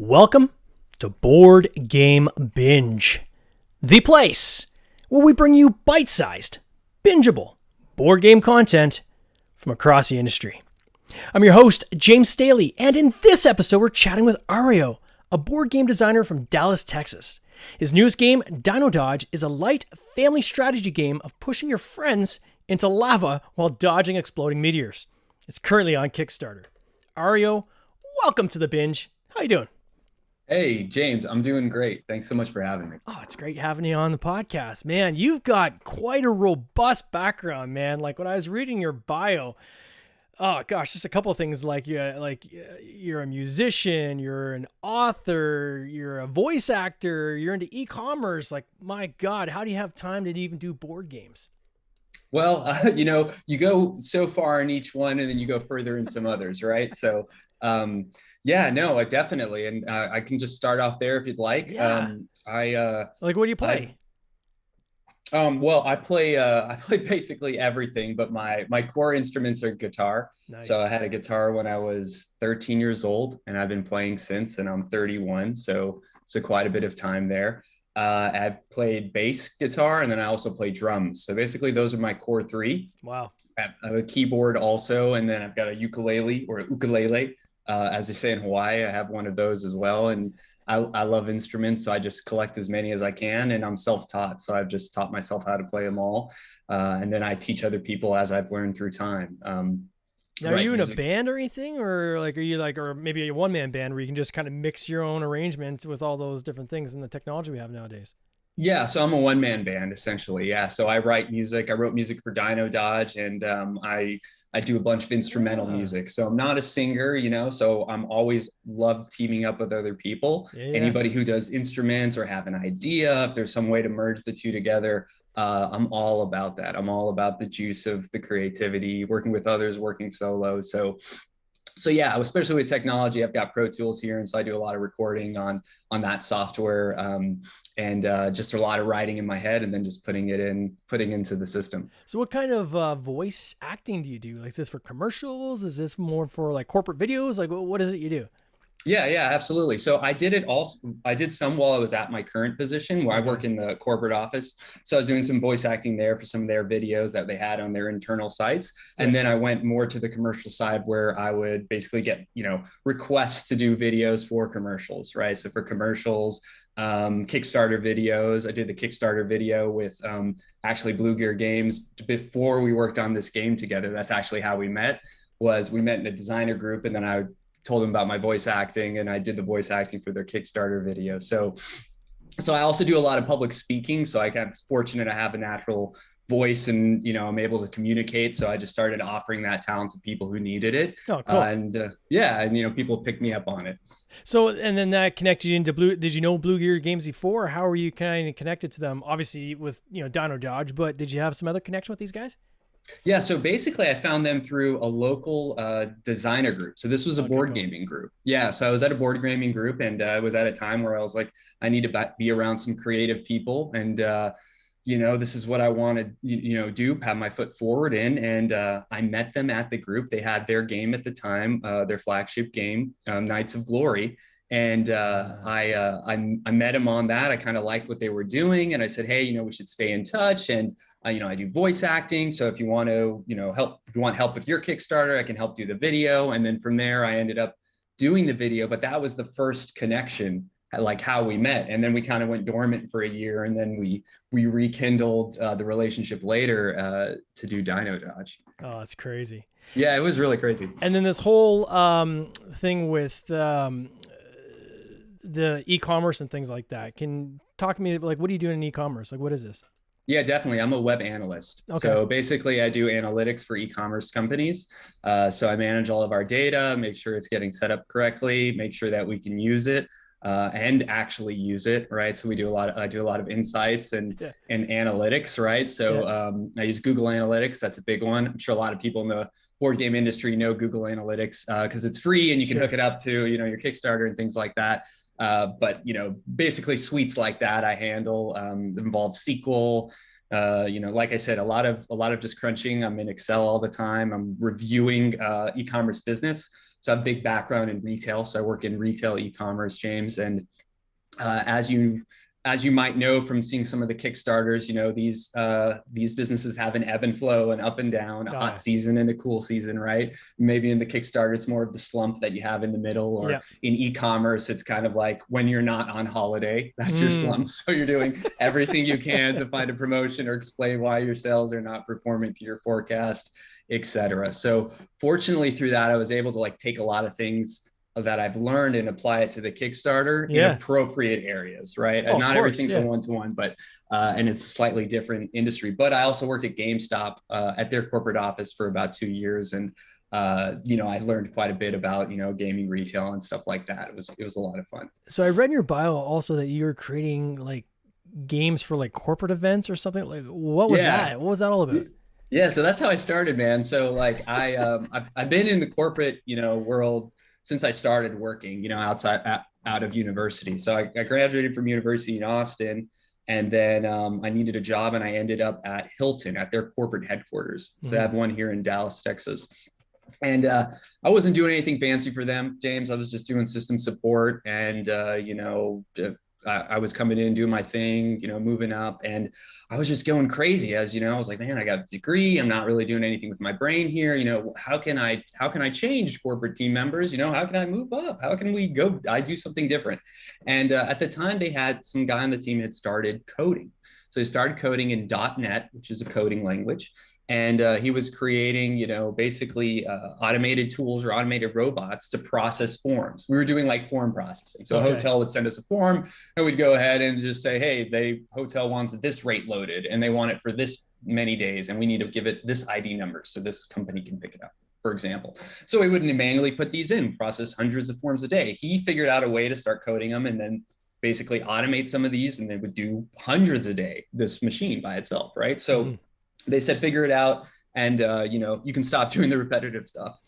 Welcome to Board Game Binge, the place where we bring you bite-sized, bingeable board game content from across the industry. I'm your host, James Staley, and in this episode, we're chatting with Arrio, a board game designer from Dallas, Texas. His newest game, Dino Dodge, is a light family strategy game of pushing your friends into lava while dodging exploding meteors. It's currently on Kickstarter. Arrio, welcome to the binge. How you doing? Hey, James, I'm doing great. Thanks so much for having me. Oh, it's great having you on the podcast, man. You've got quite a robust background, man. Like when I was reading your bio, oh gosh, just a couple of things you're a musician, you're an author, you're a voice actor, you're into e-commerce. Like, my God, how do you have time to even do board games? Well, you go so far in each one and then you go further in some others, right? So, yeah, no, definitely. And I can just start off there if you'd like. Yeah. Like, what do you play? Well, I play basically everything, but my core instruments are guitar. Nice. So I had a guitar when I was 13 years old, and I've been playing since, and I'm 31. So quite a bit of time there. I've played bass guitar, and then I also play drums. So basically, those are my core three. Wow. I have a keyboard also, and then I've got a ukulele or a ukulele, as they say in Hawaii. I have one of those as well, and I love instruments, so I just collect as many as I can, and I'm self-taught, so I've just taught myself how to play them all, and then I teach other people as I've learned through time. Now, are you in a band or anything, or or maybe a one-man band where you can just kind of mix your own arrangements with all those different things and the technology we have nowadays? Yeah, so I'm a one-man band essentially. Yeah, so I write music. I wrote music for Dino Dodge, and I do a bunch of instrumental music. So I'm not a singer, So I'm always love teaming up with other people. Yeah. Anybody who does instruments or have an idea, if there's some way to merge the two together, I'm all about that. I'm all about the juice of the creativity, working with others, working solo. So yeah, especially with technology, I've got Pro Tools here, and so I do a lot of recording on that software, and just a lot of writing in my head, and then just putting into the system. So, what kind of voice acting do you do? Like, is this for commercials? Is this more for like corporate videos? Like, what is it you do? Yeah, absolutely. So I did it also. I did some while I was at my current position where I work in the corporate office. So I was doing some voice acting there for some of their videos that they had on their internal sites. And then I went more to the commercial side where I would basically get, requests to do videos for commercials, right? So for commercials, Kickstarter videos, I did the Kickstarter video with actually Blue Gear Games before we worked on this game together. That's actually how we met. We met in a designer group, and then I told them about my voice acting, and I did the voice acting for their Kickstarter video. So I also do a lot of public speaking. So I'm fortunate to have a natural voice, and I'm able to communicate. So I just started offering that talent to people who needed it. Oh, cool. And people picked me up on it. So, and then that connected you into Blue. Did you know Blue Gear Games before? Or how were you kind of connected to them? Obviously with Dino Dodge, but did you have some other connection with these guys? Yeah, so basically I found them through a local designer group. So this was a board gaming group. Yeah, so I was at a board gaming group, and I was at a time where I was like, I need to be around some creative people, and this is what I want to do, have my foot forward in. And I met them at the group. They had their game at the time, their flagship game, Knights of Glory. And I met him on that. I kind of liked what they were doing, and I said, hey, we should stay in touch. And I do voice acting, so if you want to, if you want help with your Kickstarter, I can help do the video. And then from there, I ended up doing the video. But that was the first connection, like how we met. And then we kind of went dormant for a year, and then we rekindled the relationship later to do Dino Dodge. Oh, that's crazy. Yeah, it was really crazy. And then this whole thing with the e-commerce and things like that. Can talk to me, like, what are you doing in e-commerce? Like, what is this? Yeah, definitely. I'm a web analyst. Okay. So basically I do analytics for e-commerce companies. So I manage all of our data, make sure it's getting set up correctly, make sure that we can use it and actually use it, right? So I do a lot of insights and analytics, right? So I use Google Analytics. That's a big one. I'm sure a lot of people in the board game industry know Google Analytics because it's free, and you can hook it up to, your Kickstarter and things like that. But basically suites like that I handle involve SQL. Like I said, a lot of just crunching. I'm in Excel all the time. I'm reviewing e-commerce business. So I have a big background in retail. So I work in retail e-commerce, James. And as you might know from seeing some of the Kickstarters, these businesses have an ebb and flow, and up and down, a hot season and a cool season, right? Maybe in the Kickstarter, it's more of the slump that you have in the middle, or in e-commerce, it's kind of like when you're not on holiday, that's your slump. So you're doing everything you can to find a promotion or explain why your sales are not performing to your forecast, etc. So fortunately through that, I was able to take a lot of things that I've learned and apply it to the Kickstarter in appropriate areas, right? And not everything's a one-to-one, but and it's a slightly different industry. But I also worked at GameStop at their corporate office for about 2 years, and I learned quite a bit about gaming retail and stuff like that. It was a lot of fun. So I read in your bio also that you're creating games for corporate events or something. What was that? What was that all about? Yeah, so that's how I started, man. So I've been in the corporate world since I started working, out of university. So I graduated from university in Austin, and then I needed a job, and I ended up at Hilton at their corporate headquarters. So I have one here in Dallas, Texas. And I wasn't doing anything fancy for them, James. I was just doing system support, and I was coming in, doing my thing, moving up, and I was just going crazy. I was like, man, I got a degree. I'm not really doing anything with my brain here. How can I change corporate team members? How can I move up? How can we go? I do something different. And at the time, they had some guy on the team had started coding. So he started coding in .NET, which is a coding language. And he was creating, basically automated tools or automated robots to process forms. We were doing form processing. So a hotel would send us a form, and we'd go ahead and just say, hey, hotel wants this rate loaded, and they want it for this many days, and we need to give it this ID number so this company can pick it up, for example. So we wouldn't manually put these in, process hundreds of forms a day. He figured out a way to start coding them, and then basically automate some of these, and they would do hundreds a day, this machine by itself, right? So they said, figure it out, and you can stop doing the repetitive stuff.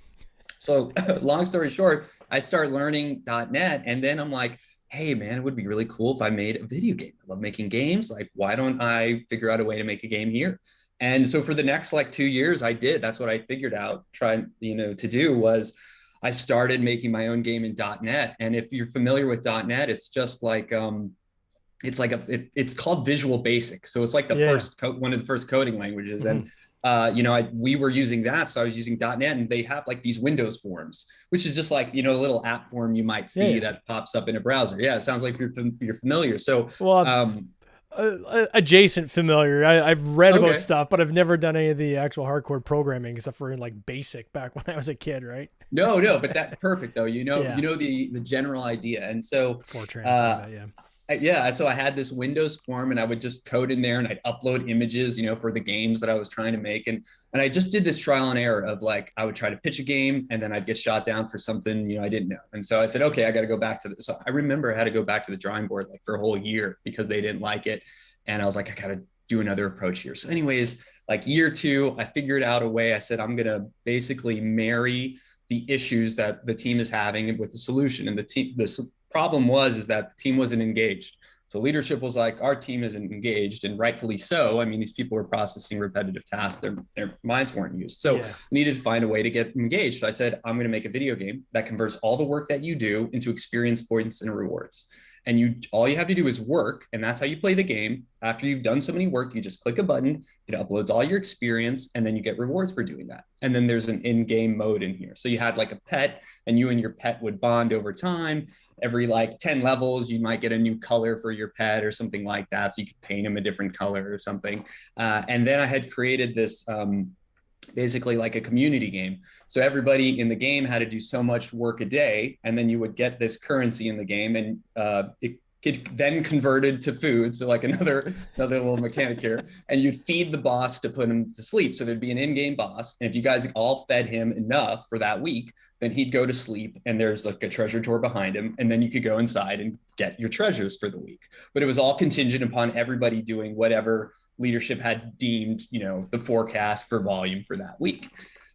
So long story short, I start learning .NET, and then I'm like, hey man, it would be really cool if I made a video game. I love making games. Why don't I figure out a way to make a game here? And so for the next 2 years, I did. That's what I figured out, to do was I started making my own game in .NET. And if you're familiar with .NET, it's just it's called Visual Basic. So it's one of the first coding languages. And, we were using that. So I was using .NET, and they have these Windows forms, which is just a little app form you might see that pops up in a browser. Yeah. It sounds like you're familiar. So, adjacent familiar. I've read about stuff, but I've never done any of the actual hardcore programming except for in basic back when I was a kid. Right. No, but that's perfect though. The general idea. And so, Fortran, so I had this Windows form, and I would just code in there, and I'd upload images, for the games that I was trying to make. And I just did this trial and error of I would try to pitch a game, and then I'd get shot down for something, I didn't know. And so I said, okay, I got to go back to this. So I remember I had to go back to the drawing board for a whole year because they didn't like it. And I was like, I got to do another approach here. So anyways, year 2, I figured out a way. I said, I'm going to basically marry the issues that the team is having with the solution. And the problem was that the team wasn't engaged. So leadership was like, our team isn't engaged, and rightfully so. I mean, these people were processing repetitive tasks. Their minds weren't used. So needed to find a way to get them engaged. So I said, I'm going to make a video game that converts all the work that you do into experience points and rewards. And all you have to do is work, and that's how you play the game. After you've done so many work, you just click a button, it uploads all your experience, and then you get rewards for doing that. And then there's an in-game mode in here. So you had a pet, and you and your pet would bond over time. Every 10 levels, you might get a new color for your pet or something like that. So you could paint him a different color or something. And then I had created this basically a community game. So everybody in the game had to do so much work a day, and then you would get this currency in the game, and it then converted to food. So another little mechanic here, and you'd feed the boss to put him to sleep. So there'd be an in-game boss, and if you guys all fed him enough for that week, then he'd go to sleep, and there's a treasure door behind him, and then you could go inside and get your treasures for the week. But it was all contingent upon everybody doing whatever leadership had deemed, the forecast for volume for that week.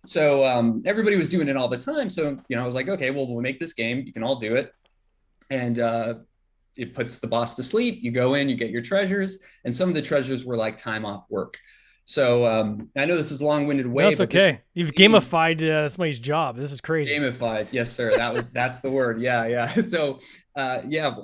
So everybody was doing it all the time. So, I was like, okay, well, we'll make this game. You can all do it. And it puts the boss to sleep. You go in, you get your treasures. And some of the treasures were time off work. So I know this is a long-winded No, way, it's but this okay. You've gamified somebody's job. This is crazy. gamified. Yes, sir. That's the word. Yeah, yeah. So yeah,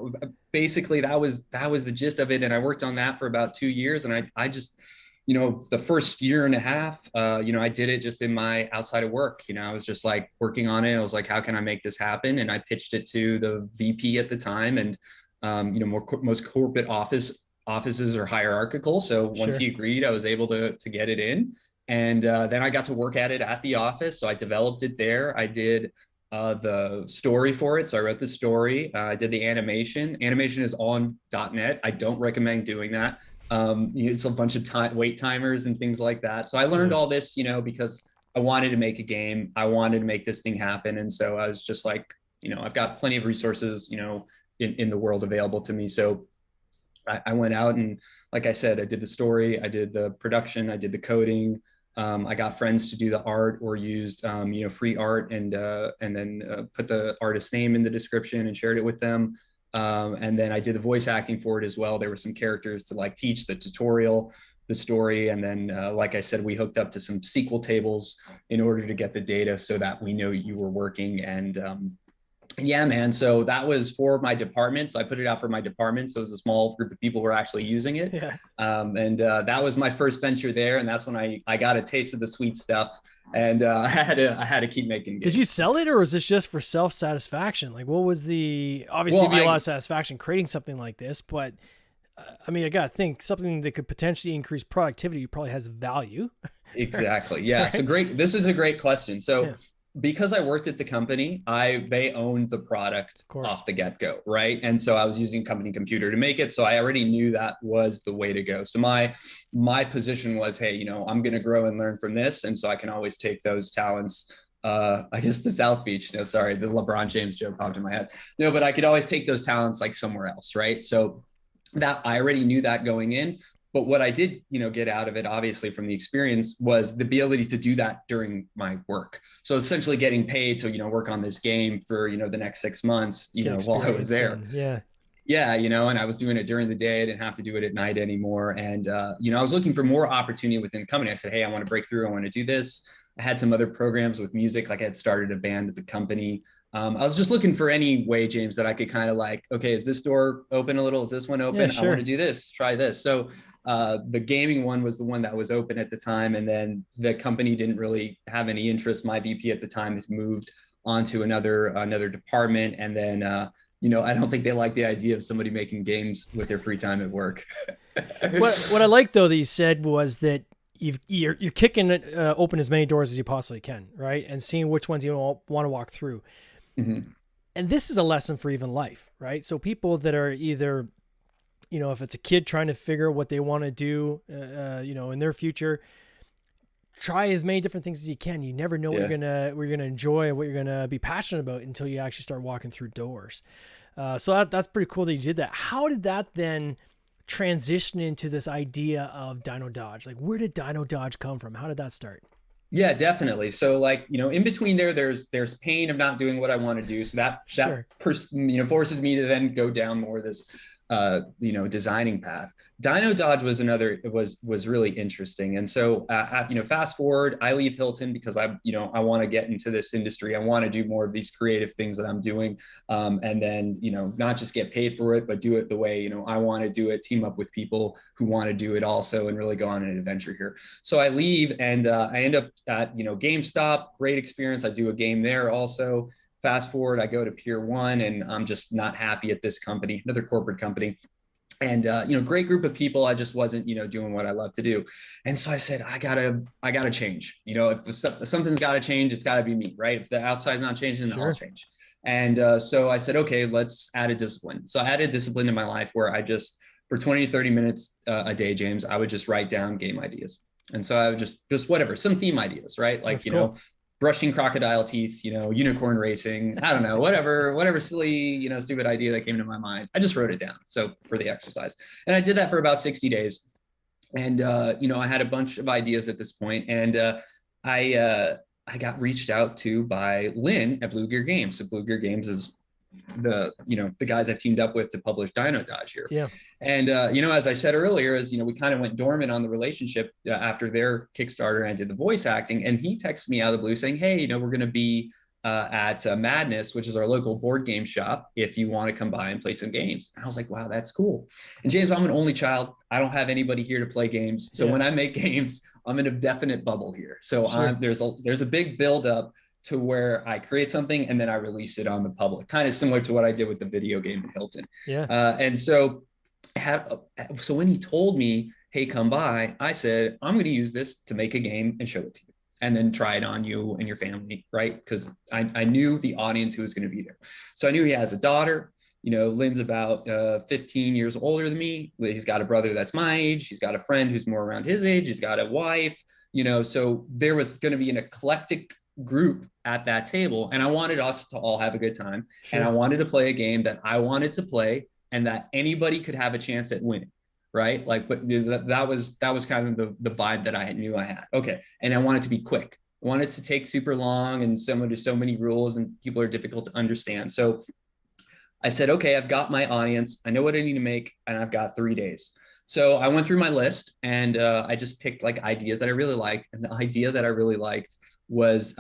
basically that was the gist of it. And I worked on that for about 2 years. And I just, the first year and a half, I did it just in my outside of work. I was just like working on it. I was like, how can I make this happen? And I pitched it to the VP at the time. And most corporate offices are hierarchical. So once Sure. he agreed, I was able to get it in. And then I got to work at it at the office. So I developed it there. I did the story for it. So I wrote the story. I did the animation. Animation is on .NET. I don't recommend doing that. It's a bunch of wait timers and things like that. So I learned all this, because I wanted to make a game. I wanted to make this thing happen. And so I was just like, I've got plenty of resources, in the world available to me. So I went out and, like I said, I did the story, I did the production, I did the coding. I got friends to do the art or used, free art and then put the artist's name in the description and shared it with them. And then I did the voice acting for it as well. There were some characters to like teach the tutorial, the story. And then, like I said, we hooked up to some SQL tables in order to get the data so that we know you were working. And yeah, man. So that was for my department. So I put it out for my department. So it was a small group of people who were actually using it. Yeah. And that was my first venture there. And that's when I got a taste of the sweet stuff. And I had to keep making games. Did you sell it, or was this just for self-satisfaction? Like, what was obviously it'd be a lot of satisfaction creating something like this, but I mean, I got to think something that could potentially increase productivity probably has value. Exactly. Yeah. Right? So great. This is a great question. So Yeah. because I worked at the company, they owned the product off the get-go, right? And so I was using company computer to make it. So I already knew that was the way to go. So my position was, hey, I'm going to grow and learn from this. And so I can always take those talents, I guess the South Beach, sorry, the LeBron James joke popped in my head. No, but I could always take those talents like somewhere else, right? So that I already knew that going in. But what I did, get out of it, obviously from the experience, was the ability to do that during my work. So essentially getting paid to, work on this game for, the next 6 months, while I was there. Yeah. And I was doing it during the day. I didn't have to do it at night anymore. And, I was looking for more opportunity within the company. I said, hey, I want to break through. I want to do this. I had some other programs with music. Like I had started a band at the company. I was just looking for any way, James, that I could kind of like, okay, is this door open a little? Is this one open? Yeah, sure. I want to do this, try this. So the gaming one was the one that was open at the time. And then the company didn't really have any interest. My VP at the time had moved on to another department. And then, I don't think they liked the idea of somebody making games with their free time at work. What I liked, though, that you said was that you're kicking open as many doors as you possibly can, right? And seeing which ones you want to walk through. Mm-hmm. And this is a lesson for even life, right? So people that are either, if it's a kid trying to figure out what they want to do, in their future, try as many different things as you can. You never know what you're gonna enjoy, what you're gonna be passionate about until you actually start walking through doors. So that's pretty cool that you did that. How did that then transition into this idea of Dino Dodge? Like, where did Dino Dodge come from? How did that start? Yeah, definitely. So like, in between there's pain of not doing what I want to do. So that forces me to then go down more this, designing path. Dino Dodge was was really interesting. And so, fast forward, I leave Hilton because I want to get into this industry. I want to do more of these creative things that I'm doing. And then, not just get paid for it, but do it the way, I want to do it, team up with people who want to do it also, and really go on an adventure here. So I leave and I end up at, GameStop, great experience. I do a game there also. Fast forward, I go to Pier 1 and I'm just not happy at this company, another corporate company. And, great group of people. I just wasn't, doing what I love to do. And so I said, I gotta change. If something's got to change, it's got to be me, right? If the outside's not changing, then I'll change. And so I said, okay, let's add a discipline. So I added a discipline in my life where I just, for 20 to 30 minutes a day, James, I would just write down game ideas. And so I would just whatever, some theme ideas, right? Like, brushing crocodile teeth, unicorn racing, I don't know, whatever silly, stupid idea that came to my mind. I just wrote it down. So for the exercise, and I did that for about 60 days. And, I had a bunch of ideas at this point, and I got reached out to by Lynn at Blue Gear Games. So Blue Gear Games is the guys I've teamed up with to publish Dino Dodge here. Yeah. And as I said earlier, we kind of went dormant on the relationship after their Kickstarter, and I did the voice acting. And he texted me out of the blue saying, "Hey, we're going to be at Madness, which is our local board game shop, if you want to come by and play some games." And I was like, "Wow, that's cool." And James, I'm an only child. I don't have anybody here to play games. So when I make games, I'm in a definite bubble here. So there's a big buildup to where I create something and then I release it on the public, kind of similar to what I did with the video game in Hilton. Yeah. And so when he told me, "Hey, come by," I said, "I'm going to use this to make a game and show it to you, and then try it on you and your family," right? Because I knew the audience who was going to be there. So I knew he has a daughter. Lynn's about 15 years older than me. He's got a brother that's my age. He's got a friend who's more around his age. He's got a wife, so there was going to be an eclectic group at that table. And I wanted us to all have a good time. Sure. And I wanted to play a game that I wanted to play and that anybody could have a chance at winning. Right. But that was kind of the vibe that I knew I had. Okay. And I wanted to be quick. I wanted to take super long, and so many rules, and people are difficult to understand. So I said, okay, I've got my audience. I know what I need to make, and I've got 3 days. So I went through my list, and I just picked ideas that I really liked. And the idea that I really liked was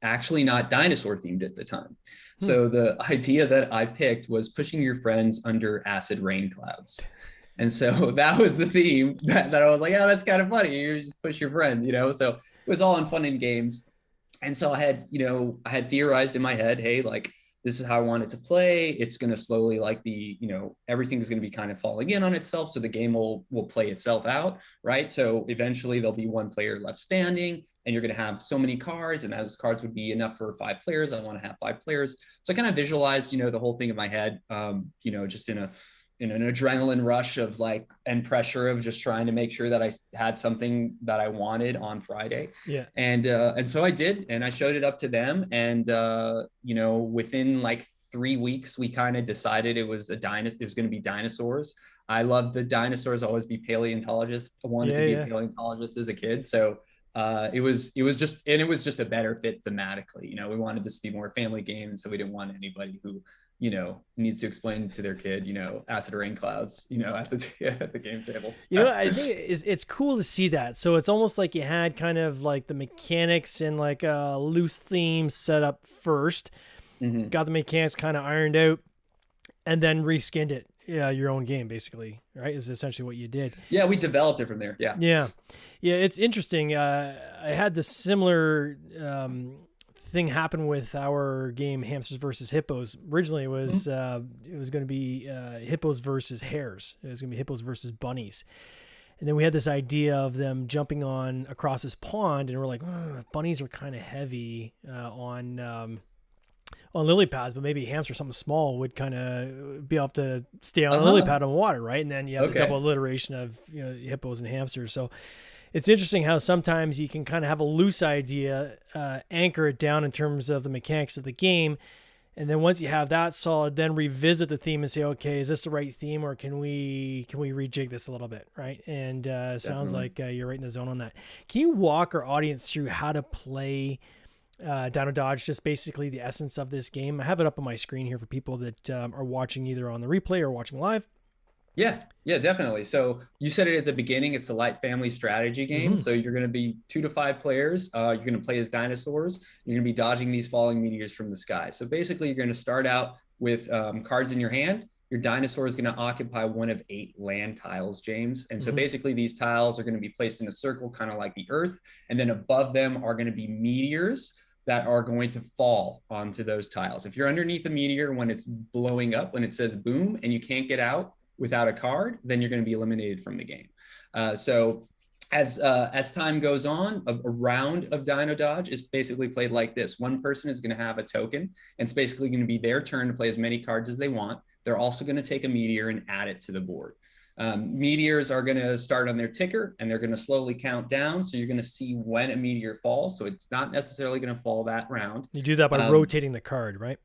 actually not dinosaur themed at the time. So the idea that I picked was pushing your friends under acid rain clouds. And so that was the theme that I was like, "Oh, that's kind of funny. You just push your friend, So it was all in fun and games. And so I had theorized in my head, hey, this is how I want it to play. It's going to slowly everything is going to be kind of falling in on itself. So the game will play itself out. Right. So eventually there'll be one player left standing, and you're going to have so many cards, and those cards would be enough for 5 players. I want to have 5 players. So I kind of visualized, the whole thing in my head, just in an adrenaline rush of and pressure of just trying to make sure that I had something that I wanted on Friday. Yeah. And so I did, and I showed it up to them. And, within 3 weeks, we kind of decided it was it was going to be dinosaurs. I loved the dinosaurs, always be paleontologist. I wanted to be a paleontologist as a kid. So it was just a better fit thematically. We wanted this to be more a family game. And so we didn't want anybody who, needs to explain to their kid, acid rain clouds, at the game table. I think it's cool to see that. So it's almost like you had kind of the mechanics and a loose theme set up first, got the mechanics kind of ironed out, and then reskinned it. Yeah, your own game, basically, right? Is essentially what you did. Yeah, we developed it from there. Yeah. It's interesting. I had this similar thing happen with our game Hamsters versus Hippos. Originally, it was going to be hippos versus hares. It was going to be hippos versus bunnies. And then we had this idea of them jumping across this pond, and we're like, bunnies are kind of heavy on lily pads, but maybe hamster, something small, would kind of be able to stay on a lily pad on water, right? And then you have the double alliteration of hippos and hamsters. So it's interesting how sometimes you can kind of have a loose idea, anchor it down in terms of the mechanics of the game, and then once you have that solid, then revisit the theme and say, okay, is this the right theme, or can we rejig this a little bit, right? And sounds like you're right in the zone on that. Can you walk our audience through how to play Dino Dodge, just basically the essence of this game? I have it up on my screen here for people that are watching either on the replay or watching live. Yeah, definitely. So you said it at the beginning, it's a light family strategy game. So you're going to be 2 to 5 players. You're going to play as dinosaurs. You're going to be dodging these falling meteors from the sky. So basically you're going to start out with cards in your hand. Your dinosaur is going to occupy one of 8 land tiles, James. And so basically these tiles are going to be placed in a circle, kind of like the Earth. And then above them are going to be meteors that are going to fall onto those tiles. If you're underneath a meteor when it's blowing up, when it says boom, and you can't get out without a card, then you're going to be eliminated from the game. So as time goes on, a round of Dino Dodge is basically played like this. One person is going to have a token, and it's basically going to be their turn to play as many cards as they want. They're also going to take a meteor and add it to the board. Meteors are going to start on their ticker, and they're going to slowly count down. So you're going to see when a meteor falls. So it's not necessarily going to fall that round. You do that by rotating the card, right?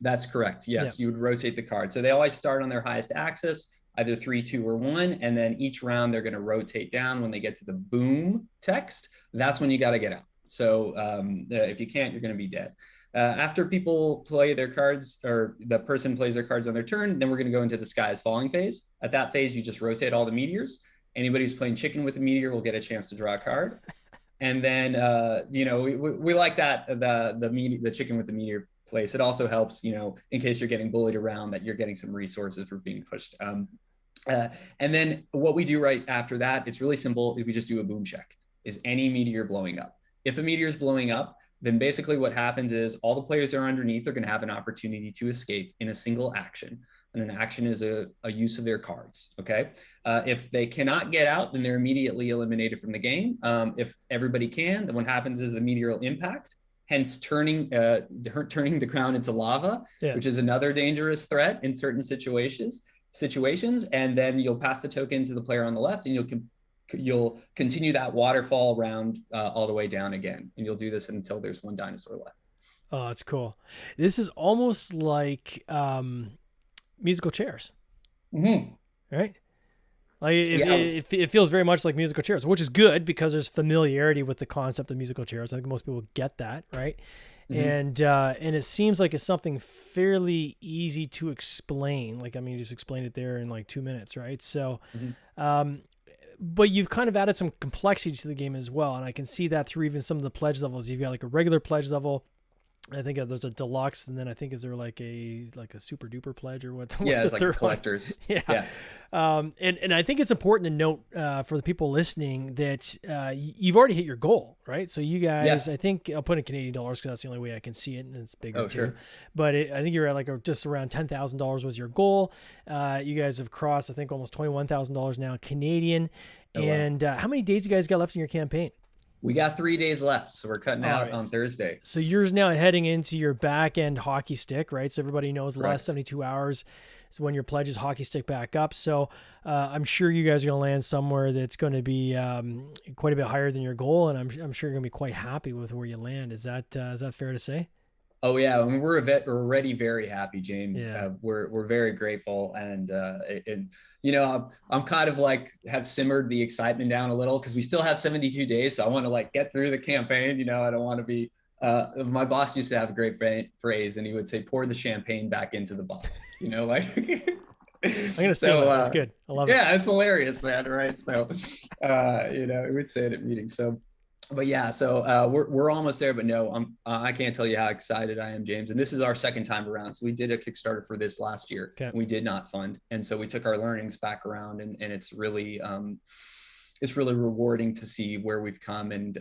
That's correct. Yes, You would rotate the card. So they always start on their highest axis, either 3, 2, or 1. And then each round they're going to rotate down. When they get to the boom text, that's when you got to get out. So if you can't, you're going to be dead. After people play their cards, or the person plays their cards on their turn, then we're going to go into the sky is falling phase. At that phase, you just rotate all the meteors. Anybody who's playing chicken with the meteor will get a chance to draw a card. And then, we like that, the chicken with the meteor place. It also helps, in case you're getting bullied around, that you're getting some resources for being pushed. And then what we do right after that, it's really simple. We just do a boom check. Is any meteor blowing up? If a meteor is blowing up, then basically what happens is all the players that are underneath are going to have an opportunity to escape in a single action. And an action is a use of their cards. Okay. If they cannot get out, then they're immediately eliminated from the game. If everybody can, then what happens is the meteor will impact, hence turning the crown into lava, which is another dangerous threat in certain situations. And then you'll pass the token to the player on the left, and you'll continue that waterfall round all the way down again. And you'll do this until there's one dinosaur left. Oh, that's cool. This is almost like musical chairs, right? Like it feels very much like musical chairs, which is good because there's familiarity with the concept of musical chairs. I think most people get that, right? And it seems like it's something fairly easy to explain. Like, I mean, you just explained it there in like 2 minutes, right? So, but you've kind of added some complexity to the game as well. And I can see that through even some of the pledge levels. You've got like a regular pledge level. I think there's a deluxe, and then I think is there like a super duper pledge or what? Yeah, it's like collectors. Yeah. And I think it's important to note for the people listening that you've already hit your goal, right? So you guys, I think I'll put in Canadian dollars because that's the only way I can see it, and it's bigger too. Sure. But I think you're at like just around $10,000 was your goal. You guys have crossed, I think, almost $21,000 now Canadian. Oh, and how many days you guys got left in your campaign? We got 3 days left, so we're cutting out on Thursday. So you're now heading into your back-end hockey stick, right? So everybody knows the last 72 hours is when your pledges hockey stick back up. So I'm sure you guys are going to land somewhere that's going to be quite a bit higher than your goal, and I'm sure you're going to be quite happy with where you land. Is that fair to say? Oh yeah, I mean we're already very happy, James. Yeah. We're very grateful, and I'm kind of like have simmered the excitement down a little because we still have 72 days, so I want to like get through the campaign. I don't want to be. My boss used to have a great phrase, and he would say, "Pour the champagne back into the bottle." Like. I'm gonna steal it. That's good. I love it. Yeah, it's hilarious, man. Right? So, we would say it at meetings. So. But yeah, so we're almost there, but no, I can't tell you how excited I am, James. And this is our second time around. So we did a Kickstarter for this last year. Okay. And we did not fund, and so we took our learnings back around, and it's really rewarding to see where we've come, and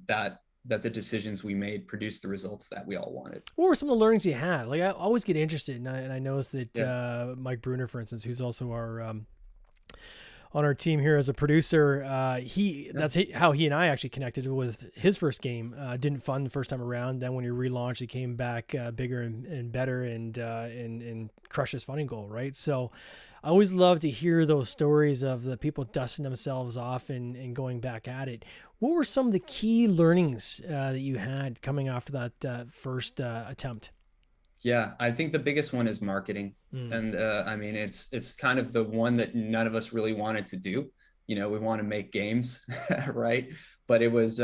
that the decisions we made produced the results that we all wanted. What were some of the learnings you had? Like I always get interested, and I noticed that Mike Bruner, for instance, who's also our on our team here as a producer, that's how he and I actually connected with his first game. Didn't fund the first time around. Then when he relaunched, he came back bigger and better and crushed his funding goal, right? So I always love to hear those stories of the people dusting themselves off and going back at it. What were some of the key learnings that you had coming after that first attempt? Yeah, I think the biggest one is marketing. And I mean, it's kind of the one that none of us really wanted to do. We want to make games, right? But it was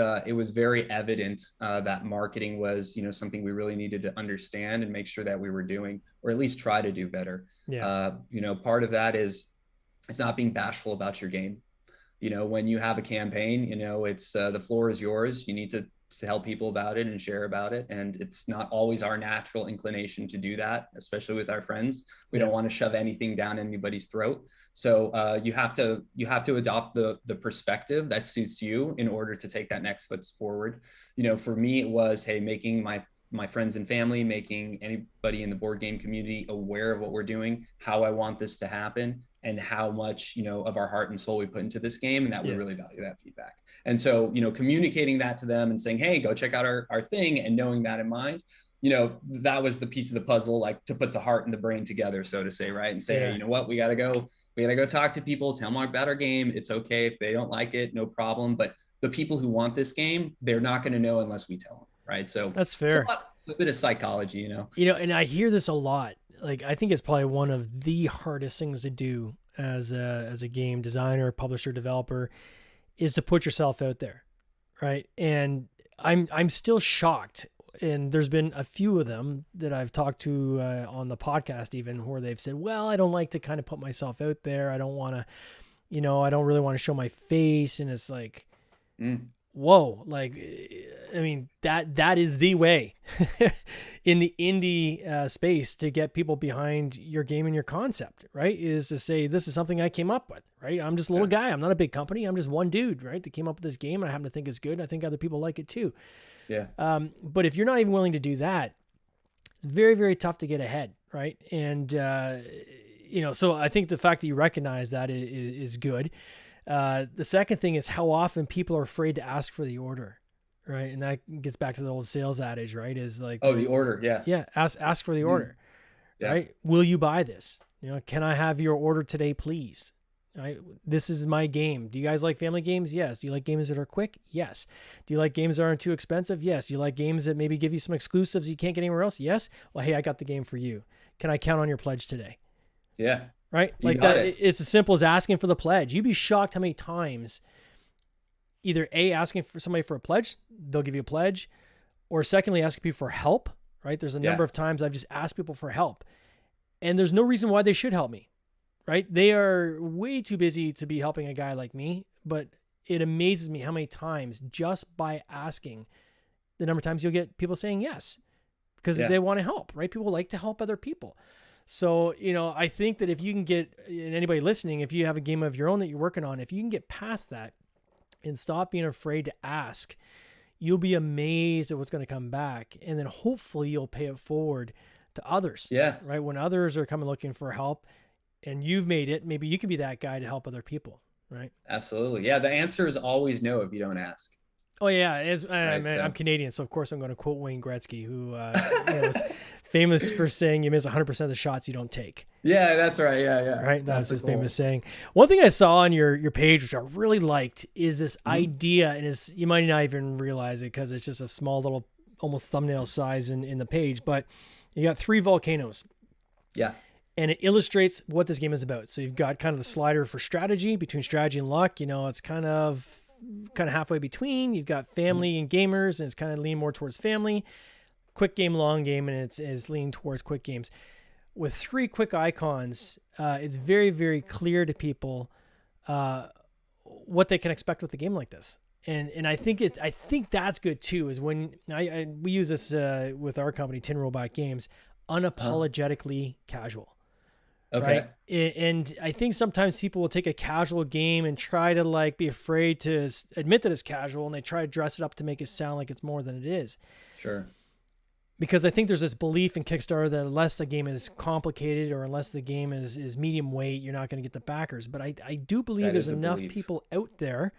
very evident that marketing was, something we really needed to understand and make sure that we were doing, or at least try to do better. Yeah. Part of that is it's not being bashful about your game. When you have a campaign, it's the floor is yours. You need to tell people about it and share about it. And it's not always our natural inclination to do that, especially with our friends. We don't want to shove anything down anybody's throat. So you have to adopt the perspective that suits you in order to take that next foot forward. For me, it was, hey, making my friends and family, making anybody in the board game community aware of what we're doing, how I want this to happen, and how much, of our heart and soul we put into this game, and that we really value that feedback. And so, communicating that to them and saying, hey, go check out our thing, and knowing that in mind, that was the piece of the puzzle, like to put the heart and the brain together, so to say, right? And say, hey, you know what, we got to go talk to people, tell them about our game. It's okay if they don't like it, no problem. But the people who want this game, they're not going to know unless we tell them, right? So that's fair. It's a bit of psychology, and I hear this a lot. Like, I think it's probably one of the hardest things to do as a game designer, publisher, developer, is to put yourself out there, right? And I'm still shocked and there's been a few of them that I've talked to on the podcast even where they've said, well, I don't like to kind of put myself out there. I don't want to, I don't really want to show my face. And it's like, whoa, like, I mean, that is the way in the indie space to get people behind your game and your concept, right? Is to say, this is something I came up with, right? I'm just a little guy. I'm not a big company. I'm just one dude, right? That came up with this game. And I happen to think it's good. And I think other people like it too. Yeah. But if you're not even willing to do that, it's very, very tough to get ahead, right? And, so I think the fact that you recognize that is good. The second thing is how often people are afraid to ask for the order, right? And that gets back to the old sales adage, right? Is like, the order, yeah. Yeah, ask for the order, right? Will you buy this? Can I have your order today, please? Right? This is my game. Do you guys like family games? Yes. Do you like games that are quick? Yes. Do you like games that aren't too expensive? Yes. Do you like games that maybe give you some exclusives you can't get anywhere else? Yes. Well, hey, I got the game for you. Can I count on your pledge today? Yeah. Right? Like that. It's as simple as asking for the pledge. You'd be shocked how many times either A, asking for somebody for a pledge, they'll give you a pledge, or secondly, asking people for help, right? There's a number of times I've just asked people for help and there's no reason why they should help me. Right? They are way too busy to be helping a guy like me, but it amazes me how many times just by asking the number of times you'll get people saying yes, because they want to help, right? People like to help other people. So, I think that if you can get, and anybody listening, if you have a game of your own that you're working on, if you can get past that and stop being afraid to ask, you'll be amazed at what's going to come back. And then hopefully you'll pay it forward to others. Yeah. Right? When others are coming looking for help, and you've made it, maybe you can be that guy to help other people, right? Absolutely. Yeah, the answer is always no if you don't ask. Oh, yeah. I'm Canadian, so of course I'm going to quote Wayne Gretzky, who was famous for saying you miss 100% of the shots you don't take. Yeah, that's right. Yeah. Right? That's his famous saying. One thing I saw on your page, which I really liked, is this idea, and you might not even realize it because it's just a small little, almost thumbnail size in the page, but you got 3 volcanoes. Yeah. And it illustrates what this game is about. So you've got kind of the slider for strategy, between strategy and luck. It's kind of halfway between. You've got family and gamers, and it's kind of leaning more towards family. Quick game, long game, and it's leaning towards quick games. With 3 quick icons, it's very, very clear to people what they can expect with a game like this. And I think that's good too. Is when we use this with our company, Tin Robot Games, unapologetically casual. Okay. Right. And I think sometimes people will take a casual game and try to be afraid to admit that it's casual, and they try to dress it up to make it sound like it's more than it is. Sure. Because I think there's this belief in Kickstarter that unless the game is complicated or unless the game is medium weight, you're not going to get the backers. But I do believe there's enough people out there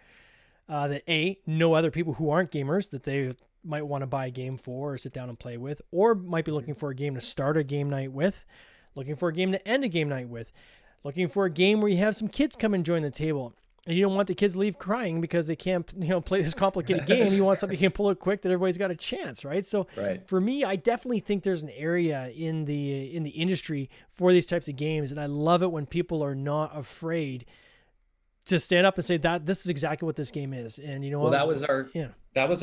that know other people who aren't gamers that they might want to buy a game for or sit down and play with, or might be looking for a game to start a game night with, looking for a game to end a game night with, looking for a game where you have some kids come and join the table. And you don't want the kids to leave crying because they can't, play this complicated game. You want something you can pull it quick that everybody's got a chance, right? So for me, I definitely think there's an area in the industry for these types of games. And I love it when people are not afraid to stand up and say that this is exactly what this game is. And that was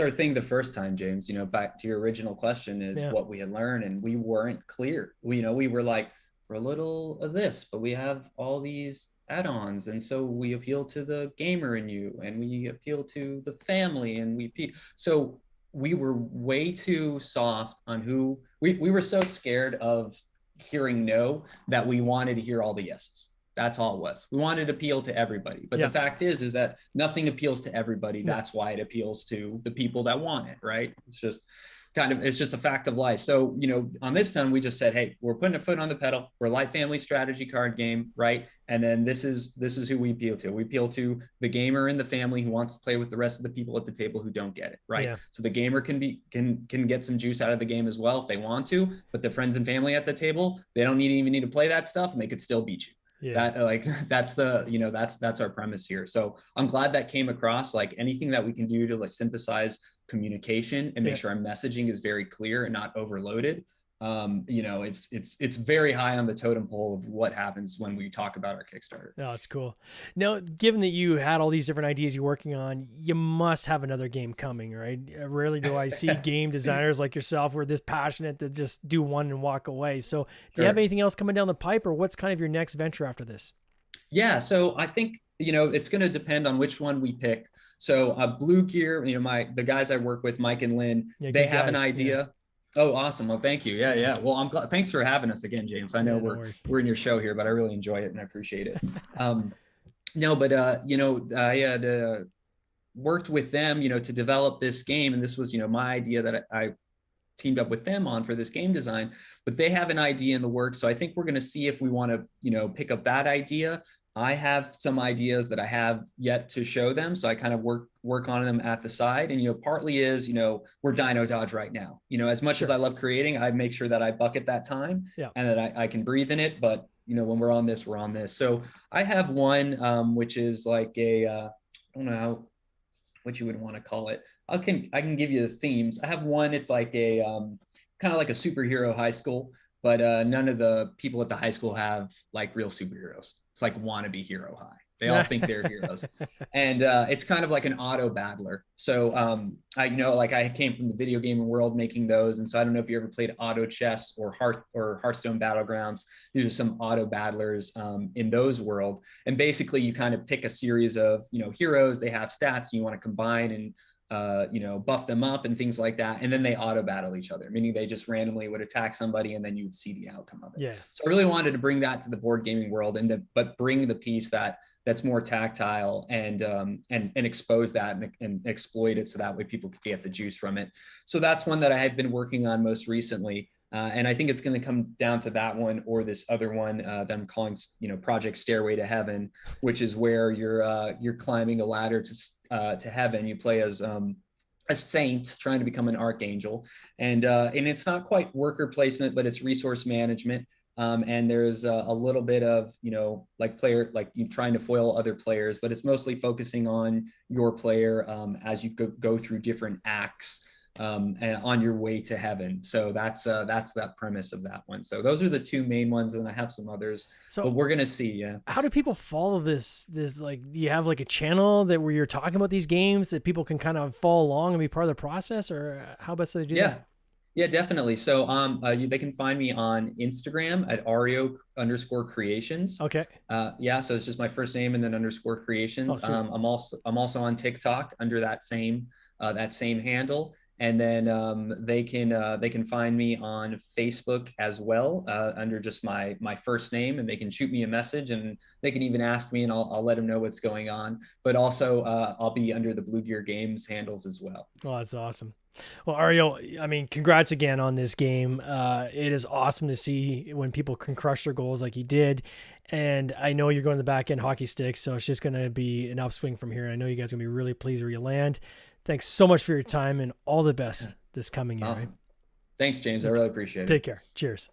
our thing the first time, James. Back to your original question is what we had learned, and we weren't clear. We were like, we're a little of this, but we have all these add-ons, and so we appeal to the gamer in you, and we appeal to the family, and so we were way too soft on who we were so scared of hearing no that we wanted to hear all the yeses. That's all it was. We wanted to appeal to everybody. But the fact is that nothing appeals to everybody. That's why it appeals to the people that want it, right? It's just a fact of life. So, on this time, we just said, hey, we're putting a foot on the pedal. We're a light family strategy card game, right? And then this is who we appeal to. We appeal to the gamer in the family who wants to play with the rest of the people at the table who don't get it, right? Yeah. So the gamer can get some juice out of the game as well if they want to, but the friends and family at the table, they don't even need to play that stuff, and they could still beat you. Yeah. That's our premise here. So I'm glad that came across. Anything that we can do to synthesize communication and make sure our messaging is very clear and not overloaded. it's very high on the totem pole of what happens when we talk about our Kickstarter. Oh, that's cool. Now, given that you had all these different ideas you're working on, you must have another game coming, right? Rarely do I see game designers like yourself who are this passionate to just do one and walk away. So do you have anything else coming down the pipe, or what's kind of your next venture after this? Yeah, so I think, it's going to depend on which one we pick. So Blue Gear, the guys I work with, Mike and Lynn, they have an idea. Yeah. Oh, awesome. Well, thank you. Yeah. Well, I'm glad. Thanks for having us again, James. I know we're in your show here, but I really enjoy it and I appreciate it. I had worked with them, to develop this game. And this was, my idea that I teamed up with them on for this game design, but they have an idea in the works. So I think we're going to see if we want to, pick up that idea. I have some ideas that I have yet to show them. So I kind of work on them at the side. And, partly is, we're Dino Dodge right now, as much as I love creating, I make sure that I bucket that time and that I can breathe in it. But, when we're on this, we're on this. So I have one, which is like I don't know what you would want to call it. I can give you the themes. I have one, it's like a kind of like a superhero high school, but none of the people at the high school have like real superheroes. It's like wannabe hero high. They all think they're heroes. And it's kind of like an auto battler. So I came from the video gaming world making those. And so I don't know if you ever played auto chess or Hearthstone Battlegrounds. These are some auto battlers in those world. And basically you kind of pick a series of, heroes. They have stats you want to combine and buff them up and things like that. And then they auto battle each other, meaning they just randomly would attack somebody and then you would see the outcome of it. Yeah. So I really wanted to bring that to the board gaming world but bring the piece that's more tactile and expose that and exploit it. So that way people could get the juice from it. So that's one that I have been working on most recently. And I think it's going to come down to that one or this other one that I'm calling, Project Stairway to Heaven, which is where you're climbing a ladder to heaven. You play as a saint trying to become an archangel, and it's not quite worker placement, but it's resource management. And there's a little bit of like you trying to foil other players, but it's mostly focusing on your player as you go through different acts. And on your way to heaven. So that's that premise of that one. So those are the two main ones, and I have some others. So but we're gonna see. Yeah. How do people follow this? Like, do you have like a channel where you're talking about these games that people can kind of follow along and be part of the process, or how best do they do that? Yeah, definitely. So they can find me on Instagram at Arrio_creations. Okay. So it's just my first name and then _creations. Oh, I'm also on TikTok under that same handle. And then they can find me on Facebook as well under just my first name, and they can shoot me a message, and they can even ask me, and I'll let them know what's going on. But also I'll be under the Blue Gear Games handles as well. Oh, that's awesome. Well, Arrio, I mean, congrats again on this game. It is awesome to see when people can crush their goals like you did. And I know you're going to the back end hockey sticks, so it's just going to be an upswing from here. I know you guys are going to be really pleased where you land. Thanks so much for your time, and all the best this coming year. Awesome. Right? Thanks, James. I really appreciate it. Take care. Cheers.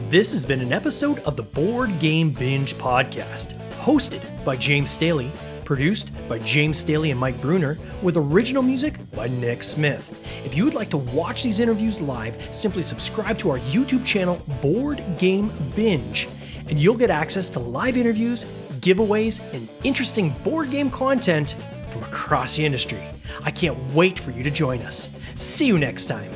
This has been an episode of the Board Game Binge podcast, hosted by James Staley, produced by James Staley and Mike Bruner, with original music by Nick Smith. If you would like to watch these interviews live, simply subscribe to our YouTube channel, Board Game Binge, and you'll get access to live interviews, giveaways, and interesting board game content from across the industry. I can't wait for you to join us. See you next time.